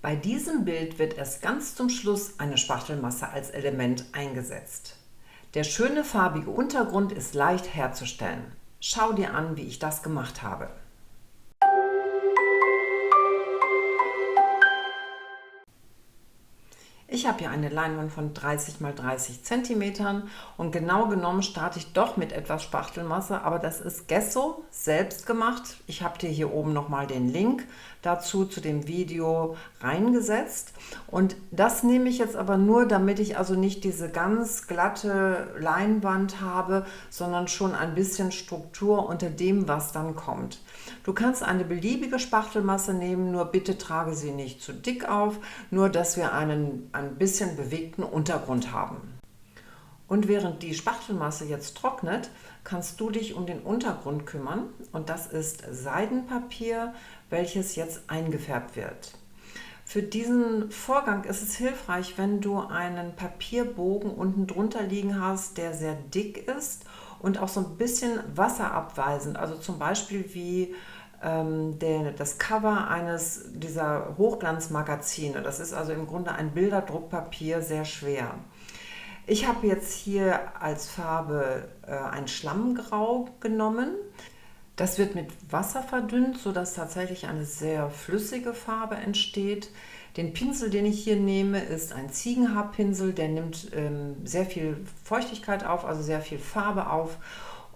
Bei diesem Bild wird erst ganz zum Schluss eine Spachtelmasse als Element eingesetzt. Der schöne farbige Untergrund ist leicht herzustellen. Schau dir an, wie ich das gemacht habe. Ich habe hier eine Leinwand von 30 x 30 cm und genau genommen starte ich doch mit etwas Spachtelmasse, aber das ist Gesso, selbst gemacht. Ich habe dir hier oben nochmal den Link dazu zu dem Video reingesetzt und das nehme ich jetzt aber nur, damit ich also nicht diese ganz glatte Leinwand habe, sondern schon ein bisschen Struktur unter dem, was dann kommt. Du kannst eine beliebige Spachtelmasse nehmen, nur bitte trage sie nicht zu dick auf, nur dass wir ein bisschen bewegten Untergrund haben. Und während die Spachtelmasse jetzt trocknet, kannst du dich um den Untergrund kümmern und das ist Seidenpapier, welches jetzt eingefärbt wird. Für diesen Vorgang ist es hilfreich, wenn du einen Papierbogen unten drunter liegen hast, der sehr dick ist und auch so ein bisschen wasserabweisend, also zum Beispiel wie das Cover eines dieser Hochglanzmagazine. Das ist also im Grunde ein Bilderdruckpapier, sehr schwer. Ich habe jetzt hier als Farbe ein Schlammgrau genommen. Das wird mit Wasser verdünnt, sodass tatsächlich eine sehr flüssige Farbe entsteht. Den Pinsel, den ich hier nehme, ist ein Ziegenhaarpinsel, der nimmt sehr viel Feuchtigkeit auf, also sehr viel Farbe auf.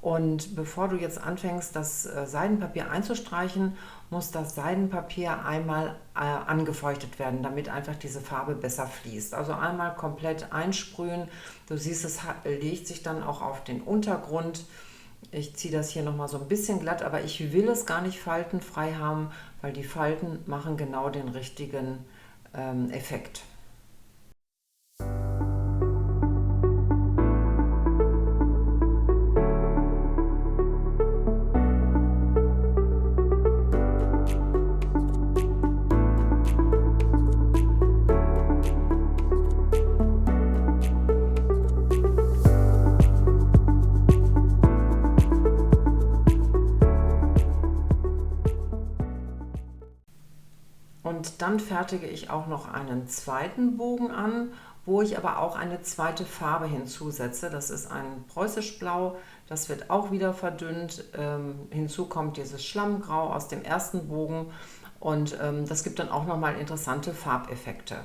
Und bevor du jetzt anfängst, das Seidenpapier einzustreichen, muss das Seidenpapier einmal angefeuchtet werden, damit einfach diese Farbe besser fließt. Also einmal komplett einsprühen. Du siehst, es legt sich dann auch auf den Untergrund. Ich ziehe das hier nochmal so ein bisschen glatt, aber ich will es gar nicht faltenfrei haben, weil die Falten machen genau den richtigen Effekt. Und dann fertige ich auch noch einen zweiten Bogen an, wo ich aber auch eine zweite Farbe hinzusetze. Das ist ein Preußisch Blau, das wird auch wieder verdünnt. Hinzu kommt dieses Schlammgrau aus dem ersten Bogen und das gibt dann auch nochmal interessante Farbeffekte.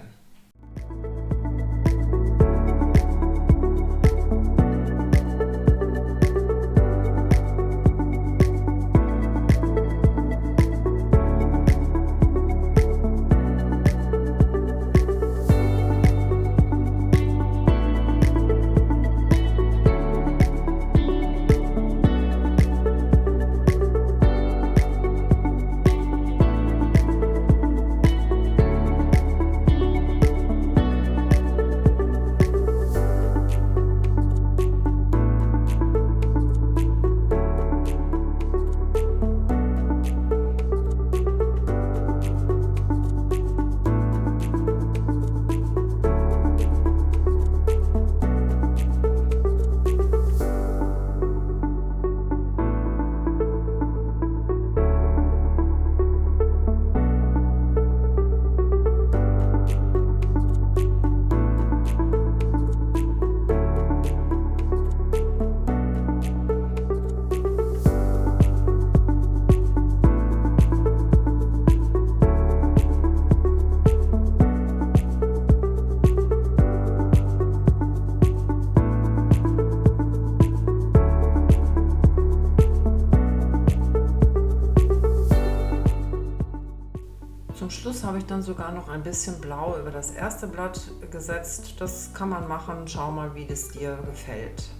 Zum Schluss habe ich dann sogar noch ein bisschen Blau über das erste Blatt gesetzt. Das kann man machen. Schau mal, wie das dir gefällt.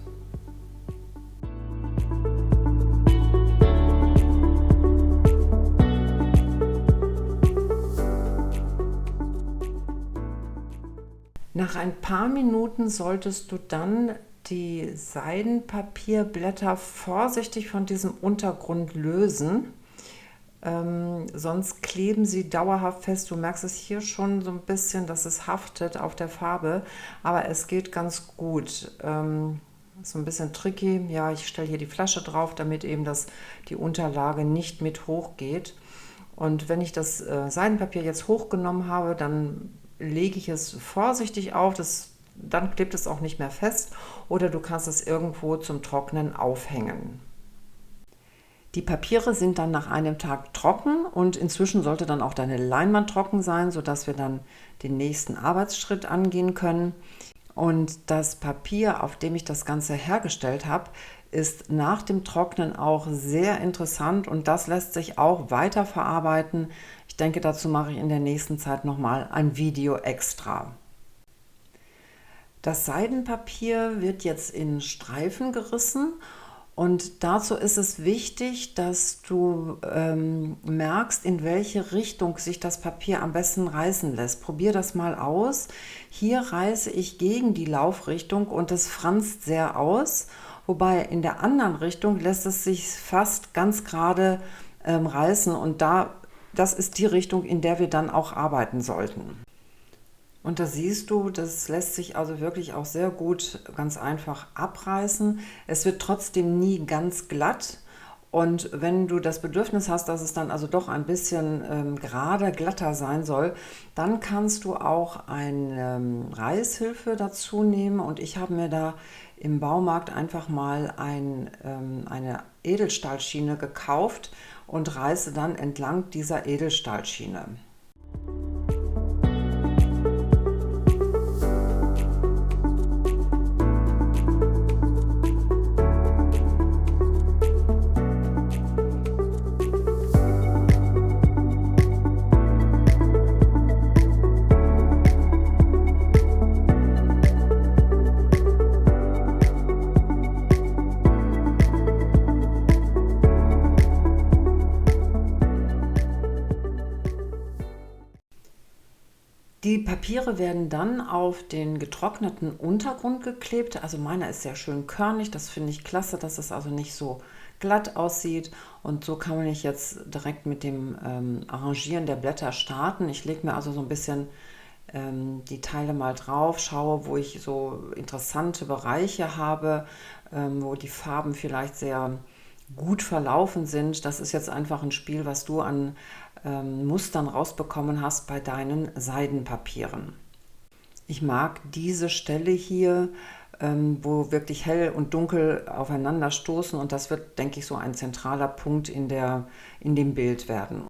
Nach ein paar Minuten solltest du dann die Seidenpapierblätter vorsichtig von diesem Untergrund lösen. Sonst kleben sie dauerhaft fest. Du merkst es hier schon so ein bisschen, dass es haftet auf der Farbe, aber es geht ganz gut. So ein bisschen tricky. Ja, ich stelle hier die Flasche drauf, damit eben die Unterlage nicht mit hochgeht. Und wenn ich das Seidenpapier jetzt hochgenommen habe, dann lege ich es vorsichtig auf, dann klebt es auch nicht mehr fest, oder du kannst es irgendwo zum Trocknen aufhängen. Die Papiere sind dann nach einem Tag trocken und inzwischen sollte dann auch deine Leinwand trocken sein, sodass wir dann den nächsten Arbeitsschritt angehen können. Und das Papier, auf dem ich das Ganze hergestellt habe, ist nach dem Trocknen auch sehr interessant und das lässt sich auch weiterverarbeiten. Ich denke, dazu mache ich in der nächsten Zeit nochmal ein Video extra. Das Seidenpapier wird jetzt in Streifen gerissen und dazu ist es wichtig, dass du merkst, in welche Richtung sich das Papier am besten reißen lässt. Probier das mal aus. Hier reiße ich gegen die Laufrichtung und es franzt sehr aus, wobei in der anderen Richtung lässt es sich fast ganz gerade reißen und das ist die Richtung, in der wir dann auch arbeiten sollten. Und da siehst du, das lässt sich also wirklich auch sehr gut ganz einfach abreißen. Es wird trotzdem nie ganz glatt. Und wenn du das Bedürfnis hast, dass es dann also doch ein bisschen glatter sein soll, dann kannst du auch eine Reißhilfe dazu nehmen. Und ich habe mir da im Baumarkt einfach mal eine Edelstahlschiene gekauft und reiße dann entlang dieser Edelstahlschiene. Die Papiere werden dann auf den getrockneten Untergrund geklebt. Also meiner ist sehr schön körnig, das finde ich klasse, dass es also nicht so glatt aussieht. Und so kann man jetzt direkt mit dem Arrangieren der Blätter starten. Ich lege mir also so ein bisschen die Teile mal drauf, schaue, wo ich so interessante Bereiche habe, wo die Farben vielleicht sehr gut verlaufen sind. Das ist jetzt einfach ein Spiel, was du an Mustern rausbekommen hast bei deinen Seidenpapieren. Ich mag diese Stelle hier, wo wirklich hell und dunkel aufeinander stoßen und das wird, denke ich, so ein zentraler Punkt in dem Bild werden.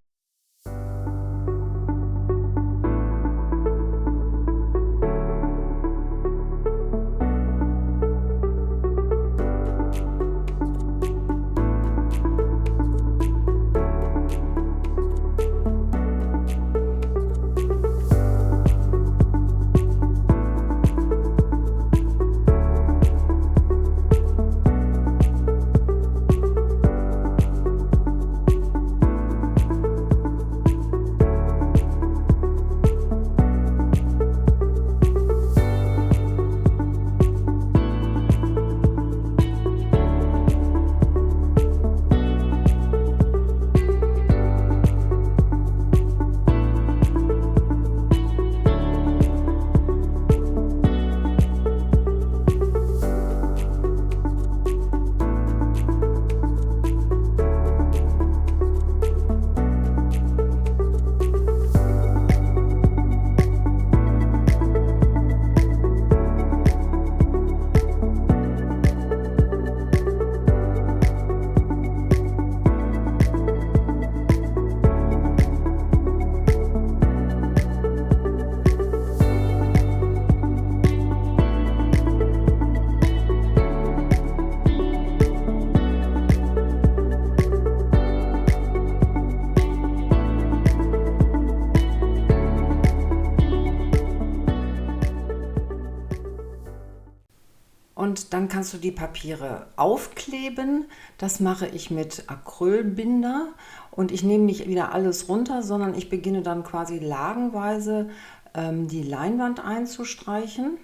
Und dann kannst du die Papiere aufkleben. Das mache ich mit Acrylbinder. Und ich nehme nicht wieder alles runter, sondern ich beginne dann quasi lagenweise die Leinwand einzustreichen.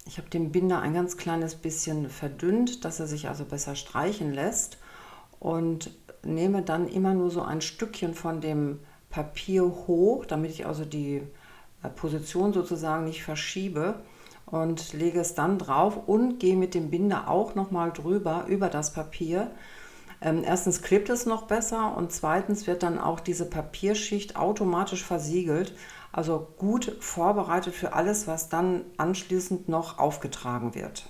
Ich habe den Binder ein ganz kleines bisschen verdünnt, dass er sich also besser streichen lässt. Und nehme dann immer nur so ein Stückchen von dem Papier hoch, damit ich also die Position sozusagen nicht verschiebe. Und lege es dann drauf und gehe mit dem Binder auch nochmal drüber, über das Papier. Erstens klebt es noch besser und zweitens wird dann auch diese Papierschicht automatisch versiegelt. Also gut vorbereitet für alles, was dann anschließend noch aufgetragen wird.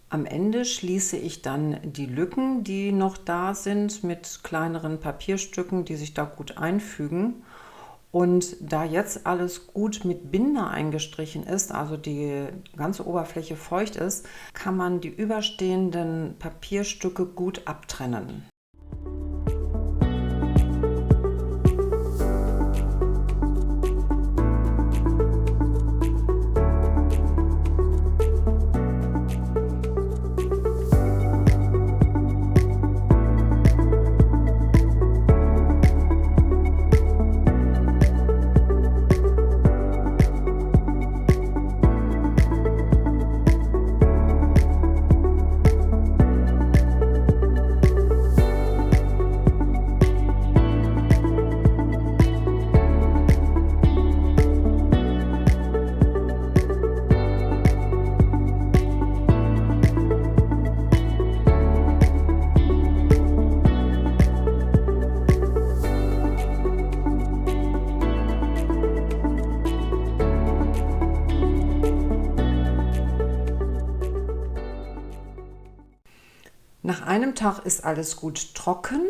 Am Ende schließe ich dann die Lücken, die noch da sind, mit kleineren Papierstücken, die sich da gut einfügen. Und da jetzt alles gut mit Binder eingestrichen ist, also die ganze Oberfläche feucht ist, kann man die überstehenden Papierstücke gut abtrennen. Nach einem Tag ist alles gut trocken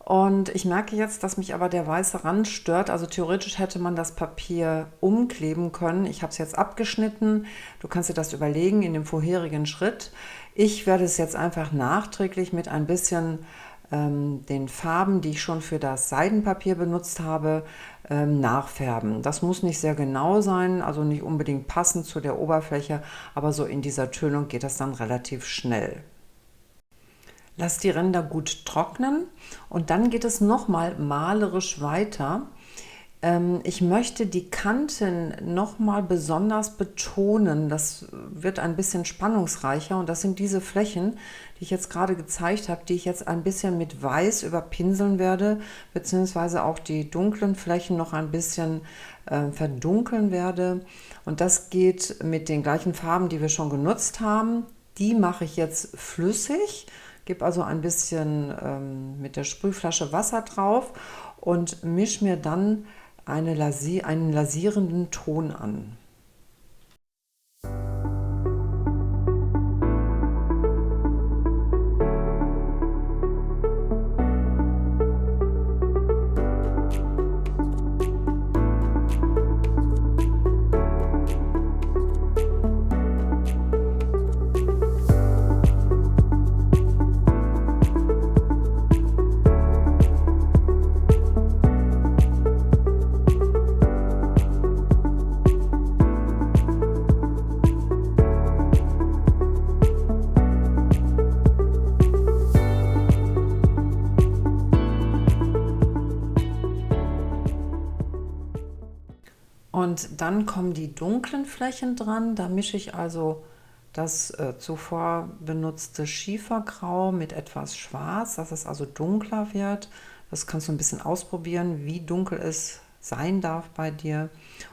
und ich merke jetzt, dass mich aber der weiße Rand stört. Also theoretisch hätte man das Papier umkleben können. Ich habe es jetzt abgeschnitten. Du kannst dir das überlegen in dem vorherigen Schritt. Ich werde es jetzt einfach nachträglich mit ein bisschen den Farben, die ich schon für das Seidenpapier benutzt habe, nachfärben. Das muss nicht sehr genau sein, also nicht unbedingt passend zu der Oberfläche, aber so in dieser Tönung geht das dann relativ schnell. Lass die Ränder gut trocknen und dann geht es nochmal malerisch weiter. Ich möchte die Kanten nochmal besonders betonen. Das wird ein bisschen spannungsreicher und das sind diese Flächen, die ich jetzt gerade gezeigt habe, die ich jetzt ein bisschen mit Weiß überpinseln werde, beziehungsweise auch die dunklen Flächen noch ein bisschen verdunkeln werde. Und das geht mit den gleichen Farben, die wir schon genutzt haben. Die mache ich jetzt flüssig. Gebe also ein bisschen mit der Sprühflasche Wasser drauf und mische mir dann einen lasierenden Ton an. Und dann kommen die dunklen Flächen dran. Da mische ich also das zuvor benutzte Schiefergrau mit etwas Schwarz, dass es also dunkler wird. Das kannst du ein bisschen ausprobieren, wie dunkel es sein darf bei dir.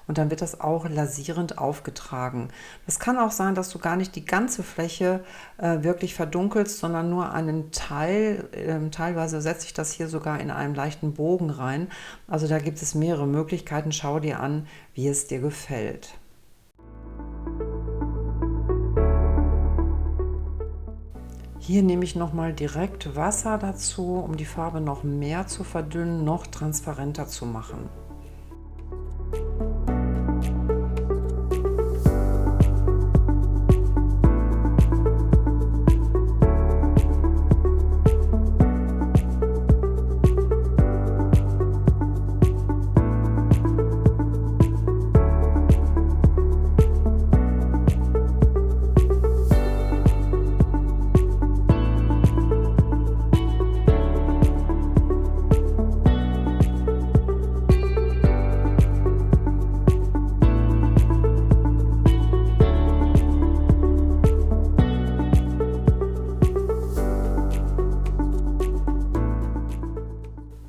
Und dann wird das auch lasierend aufgetragen. Das kann auch sein, dass du gar nicht die ganze Fläche wirklich verdunkelst, sondern nur einen Teil. Teilweise setze ich das hier sogar in einem leichten Bogen rein. Also da gibt es mehrere Möglichkeiten. Schau dir an, wie es dir gefällt. Hier nehme ich nochmal direkt Wasser dazu, um die Farbe noch mehr zu verdünnen, noch transparenter zu machen.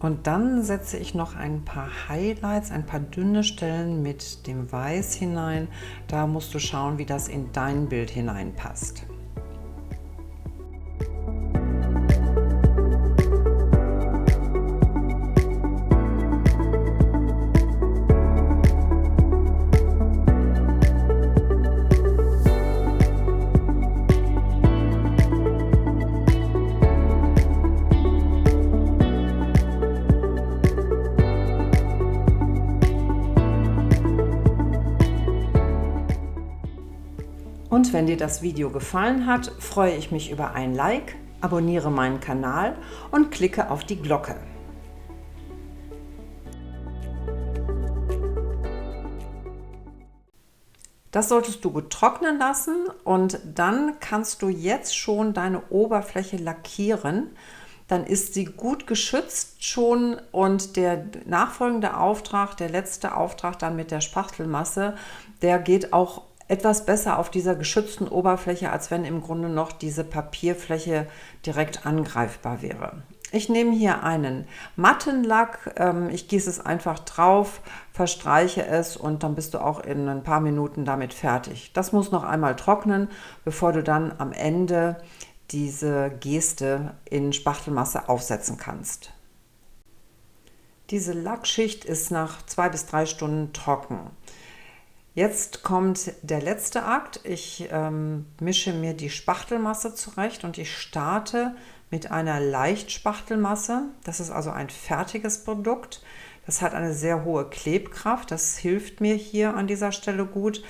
Und dann setze ich noch ein paar Highlights, ein paar dünne Stellen mit dem Weiß hinein. Da musst du schauen, wie das in dein Bild hineinpasst. Und wenn dir das Video gefallen hat, freue ich mich über ein Like, abonniere meinen Kanal und klicke auf die Glocke. Das solltest du gut trocknen lassen und dann kannst du jetzt schon deine Oberfläche lackieren. Dann ist sie gut geschützt schon und der nachfolgende Auftrag, der letzte Auftrag dann mit der Spachtelmasse, der geht auch etwas besser auf dieser geschützten Oberfläche, als wenn im Grunde noch diese Papierfläche direkt angreifbar wäre. Ich nehme hier einen matten Lack, ich gieße es einfach drauf, verstreiche es und dann bist du auch in ein paar Minuten damit fertig. Das muss noch einmal trocknen, bevor du dann am Ende diese Geste in Spachtelmasse aufsetzen kannst. Diese Lackschicht ist nach 2 bis 3 Stunden trocken. Jetzt kommt der letzte Akt. Ich mische mir die Spachtelmasse zurecht und ich starte mit einer Leichtspachtelmasse. Das ist also ein fertiges Produkt. Das hat eine sehr hohe Klebkraft. Das hilft mir hier an dieser Stelle gut.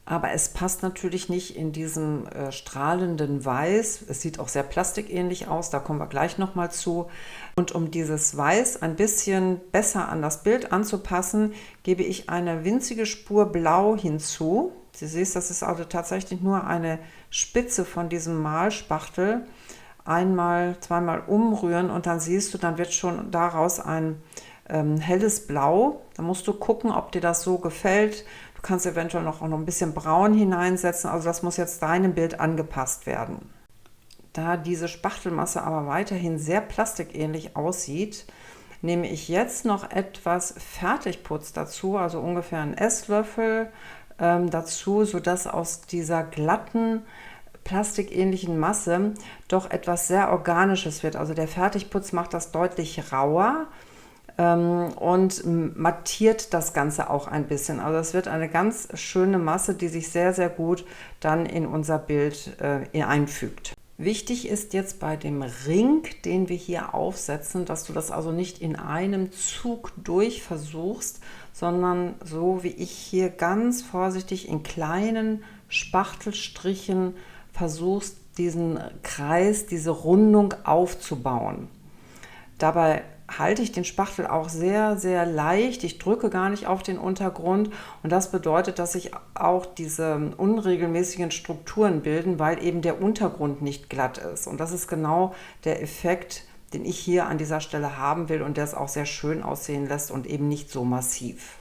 Aber es passt natürlich nicht in diesem strahlenden Weiß. Es sieht auch sehr plastikähnlich aus, da kommen wir gleich nochmal zu. Und um dieses Weiß ein bisschen besser an das Bild anzupassen, gebe ich eine winzige Spur Blau hinzu. Du siehst, das ist also tatsächlich nur eine Spitze von diesem Malspachtel. Einmal, zweimal umrühren und dann siehst du, dann wird schon daraus ein helles Blau. Da musst du gucken, ob dir das so gefällt. Du kannst eventuell noch ein bisschen Braun hineinsetzen, also das muss jetzt deinem Bild angepasst werden. Da diese Spachtelmasse aber weiterhin sehr plastikähnlich aussieht, nehme ich jetzt noch etwas Fertigputz dazu, also ungefähr einen Esslöffel dazu, sodass aus dieser glatten, plastikähnlichen Masse doch etwas sehr Organisches wird. Also der Fertigputz macht das deutlich rauer und mattiert das Ganze auch ein bisschen. Also es wird eine ganz schöne Masse, die sich sehr, sehr gut dann in unser Bild einfügt. Wichtig ist jetzt bei dem Ring, den wir hier aufsetzen, dass du das also nicht in einem Zug durch versuchst, sondern so wie ich hier ganz vorsichtig in kleinen Spachtelstrichen versuchst, diesen Kreis, diese Rundung aufzubauen. Dabei halte ich den Spachtel auch sehr, sehr leicht. Ich drücke gar nicht auf den Untergrund und das bedeutet, dass sich auch diese unregelmäßigen Strukturen bilden, weil eben der Untergrund nicht glatt ist. Und das ist genau der Effekt, den ich hier an dieser Stelle haben will und der es auch sehr schön aussehen lässt und eben nicht so massiv.